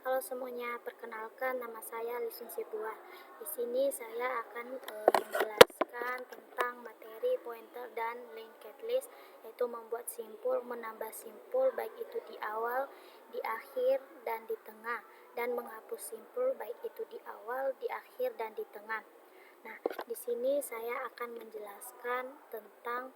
Halo semuanya, perkenalkan nama saya Lisun Sibua. Di sini saya akan menjelaskan tentang materi pointer dan linked list, yaitu membuat simpul, menambah simpul baik itu di awal, di akhir, dan di tengah, dan menghapus simpul baik itu di awal, di akhir, dan di tengah. Nah, di sini saya akan menjelaskan tentang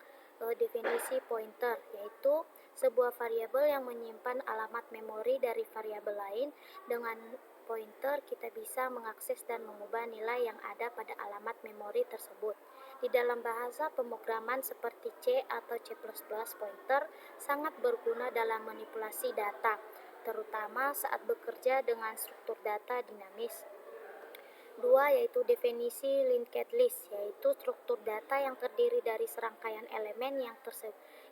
definisi pointer, yaitu sebuah variabel yang menyimpan alamat memori dari variabel lain. Dengan pointer kita bisa mengakses dan mengubah nilai yang ada pada alamat memori tersebut. Di dalam bahasa pemrograman seperti C atau C++, pointer sangat berguna dalam manipulasi data, terutama saat bekerja dengan struktur data dinamis. Dua, yaitu definisi linked list, yaitu struktur data yang terdiri dari serangkaian elemen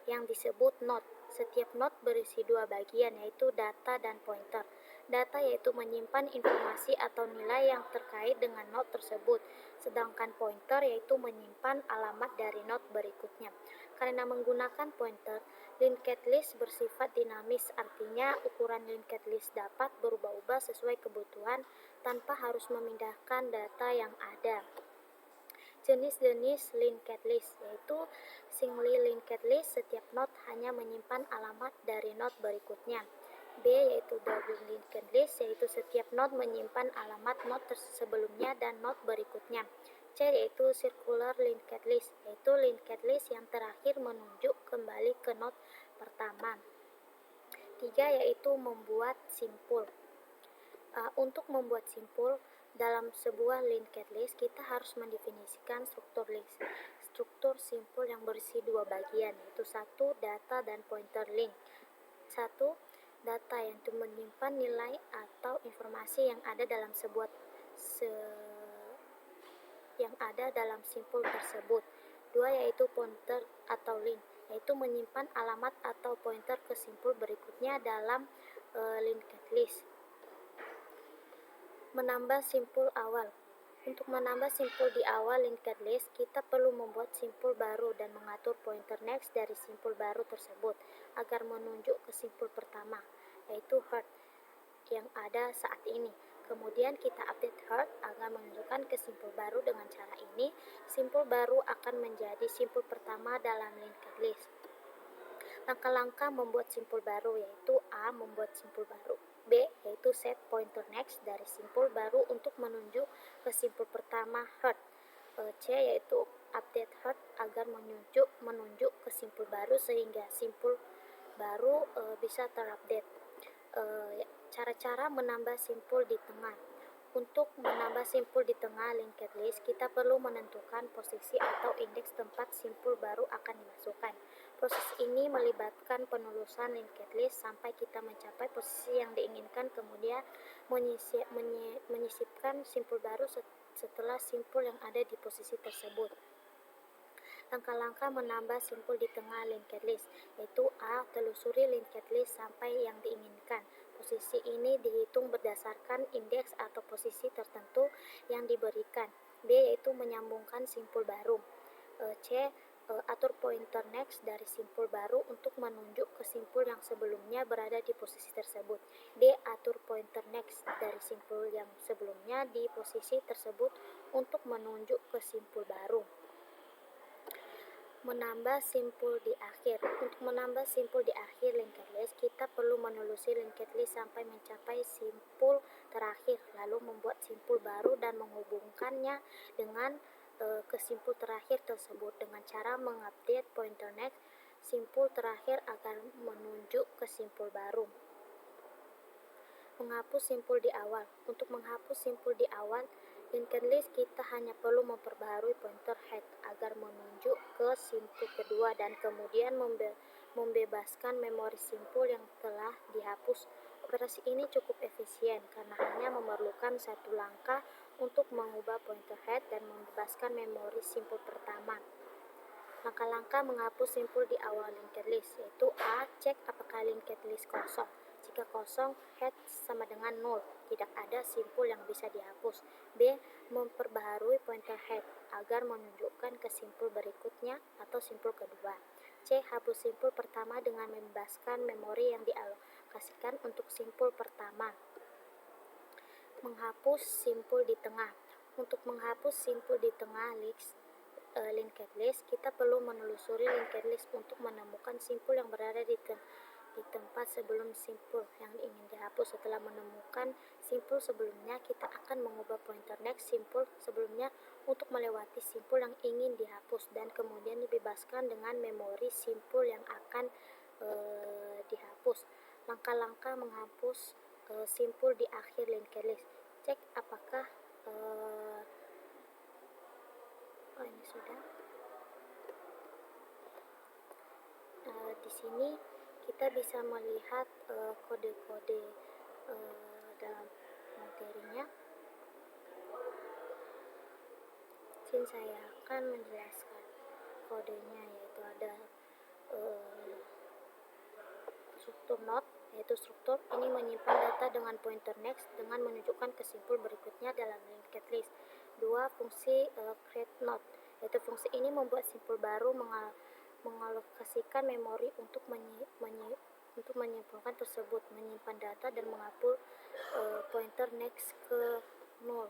yang disebut node. Setiap node berisi dua bagian, yaitu data dan pointer. Data yaitu menyimpan informasi atau nilai yang terkait dengan node tersebut, sedangkan pointer yaitu menyimpan alamat dari node berikutnya. Karena menggunakan pointer, linked list bersifat dinamis, artinya ukuran linked list dapat berubah-ubah sesuai kebutuhan tanpa harus memindahkan data yang ada. Jenis-jenis linked list yaitu singly linked list, setiap node hanya menyimpan alamat dari node berikutnya. B, yaitu double linked list, yaitu setiap node menyimpan alamat node sebelumnya dan node berikutnya. C, yaitu circular linked list, yaitu linked list yang terakhir menunjuk kembali ke node pertama. 3, yaitu membuat simpul. Untuk membuat simpul dalam sebuah linked list, kita harus mendefinisikan struktur list. Struktur simpul yang berisi dua bagian, yaitu satu, data dan pointer link. Satu, data yang menyimpan nilai atau informasi yang ada dalam simpul tersebut. Dua, yaitu pointer atau link, yaitu menyimpan alamat atau pointer ke simpul berikutnya dalam linked list. Menambah simpul awal. Untuk menambah simpul di awal linked list, kita perlu membuat simpul baru dan mengatur pointer next dari simpul baru tersebut agar menunjuk ke simpul pertama, yaitu heart yang ada saat ini. Kemudian kita update heart agar menunjukkan ke simpul baru. Dengan cara ini, simpul baru akan menjadi simpul pertama dalam linked list. Langkah-langkah membuat simpul baru, yaitu A, membuat simpul baru. B, yaitu set pointer next dari simpul baru untuk menunjuk ke simpul pertama heart. C, yaitu update heart agar menunjuk ke simpul baru sehingga simpul baru bisa terupdate. Cara-cara menambah simpul di tengah. Untuk menambah simpul di tengah linked list, kita perlu menentukan posisi atau indeks tempat simpul baru akan dimasukkan. Proses ini melibatkan penelusuran linked list sampai kita mencapai posisi yang diinginkan, kemudian menyisipkan simpul baru setelah simpul yang ada di posisi tersebut. Langkah-langkah menambah simpul di tengah linked list, yaitu A, telusuri linked list sampai yang diinginkan. Posisi ini dihitung berdasarkan indeks atau posisi tertentu yang diberikan. B, yaitu menyambungkan simpul baru. C, atur pointer next dari simpul baru untuk menunjuk ke simpul yang sebelumnya berada di posisi tersebut. D, atur pointer next dari simpul yang sebelumnya di posisi tersebut untuk menunjuk ke simpul baru. Menambah simpul di akhir. Untuk menambah simpul di akhir linked list, kita perlu menelusuri linked list sampai mencapai simpul terakhir, lalu membuat simpul baru dan menghubungkannya dengan ke simpul terakhir tersebut dengan cara mengupdate pointer next simpul terakhir agar menunjuk ke simpul baru. Menghapus simpul di awal. Untuk menghapus simpul di awal linked list, kita hanya perlu memperbaharui pointer head agar menunjuk ke simpul kedua dan kemudian membebaskan memori simpul yang telah dihapus. Operasi ini cukup efisien karena hanya memerlukan satu langkah untuk mengubah pointer head dan membebaskan memori simpul pertama. Langkah-langkah menghapus simpul di awal linked list, yaitu A, cek apakah linked list kosong. Jika kosong, head sama dengan 0, tidak ada simpul yang bisa dihapus. B, memperbaharui pointer head agar menunjukkan ke simpul berikutnya atau simpul kedua. C, hapus simpul pertama dengan membebaskan memori yang dialokasikan untuk simpul pertama. menghapus simpul di tengah. Untuk menghapus simpul di tengah linked list, kita perlu menelusuri linked list untuk menemukan simpul yang berada di tempat sebelum simpul yang ingin dihapus. Setelah menemukan simpul sebelumnya, kita akan mengubah pointer next simpul sebelumnya untuk melewati simpul yang ingin dihapus dan kemudian dibebaskan dengan memori simpul yang akan dihapus. Langkah-langkah menghapus simpul di akhir linked list. Cek apakah ini sudah. Di sini kita bisa melihat kode-kode dalam materinya. Sini saya akan menjelaskan kodenya, yaitu ada struktur node, yaitu struktur ini menyimpan data dengan pointer next dengan menunjukkan ke simpul berikutnya dalam linked list. 2. Fungsi create node, yaitu fungsi ini membuat simpul baru mengalokasikan memori untuk menyimpulkan tersebut, menyimpan data dan menghapus pointer next ke 0.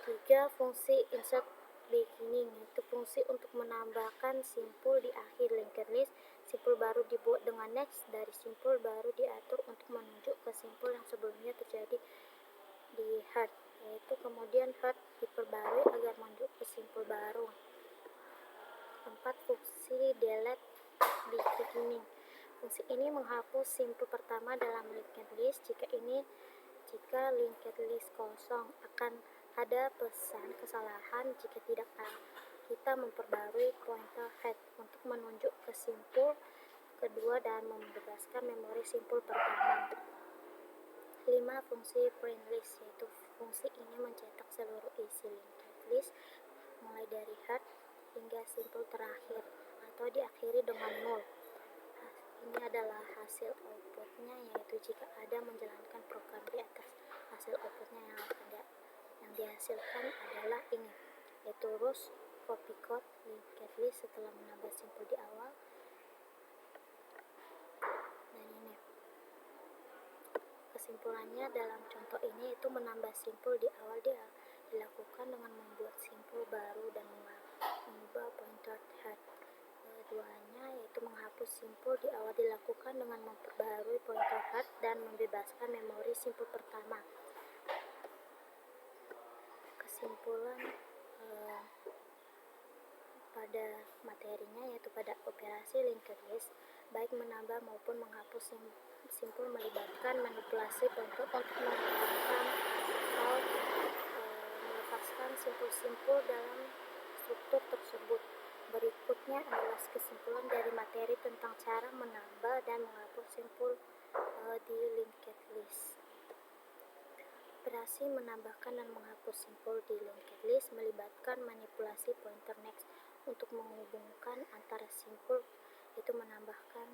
3. Fungsi insert beginning, yaitu fungsi untuk menambahkan simpul di akhir linked list. Simpul baru dibuat dengan next dari simpul baru diatur untuk menunjuk ke simpul yang sebelumnya terjadi di head, yaitu kemudian head diperbarui agar menunjuk ke simpul baru. 4. Fungsi delete beginning. Fungsi ini menghapus simpul pertama dalam linked list. Jika linked list kosong, akan ada pesan kesalahan. Jika tidak, kita memperbarui pointer head untuk menunjuk ke simpul kedua dan membebaskan memori simpul pertama. 5. Fungsi print list, yaitu fungsi ini mencetak seluruh isi linked list mulai dari head hingga simpul terakhir atau diakhiri dengan 0. Ini adalah hasil outputnya, yaitu jika ada menjalankan program di atas. Hasil outputnya yang dihasilkan adalah ini, yaitu terus copy code linked list setelah menambah simpul di awal. Dan ini kesimpulannya dalam contoh ini, itu menambah simpul di awal dilakukan dengan membuat simpul baru dan mengubah pointer head. Keduanya, yaitu menghapus simpul di awal, dilakukan dengan memperbarui pointer head dan membebaskan memori simpul pertama. Kesimpulan pada materinya, yaitu pada operasi linked list, baik menambah maupun menghapus simpul melibatkan manipulasi pointer untuk mengembangkan atau melepaskan simpul-simpul dalam struktur tersebut. Berikutnya adalah kesimpulan dari materi tentang cara menambah dan menghapus simpul di linked list. Operasi menambahkan dan menghapus simpul di linked list melibatkan manipulasi pointer next untuk menghubungkan antara simpul, yaitu menambahkan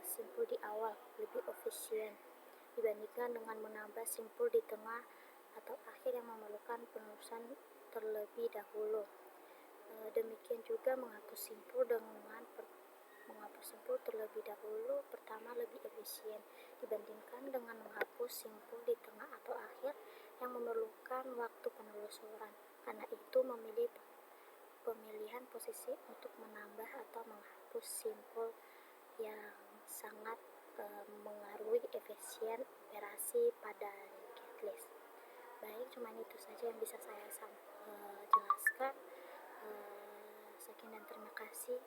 simpul di awal lebih efisien dibandingkan dengan menambah simpul di tengah atau akhir yang memerlukan penerusan terlebih dahulu. Demikian juga menghapus simpul terlebih dahulu pertama lebih efisien dibandingkan dengan menghapus simpul di tengah atau akhir yang memerlukan waktu penelusuran. Karena itu pemilihan posisi untuk menambah atau menghapus simpul yang sangat mengaruhi efisien operasi pada linked list. Baik, cuma itu saja yang bisa saya jelaskan. Sekian dan terima kasih.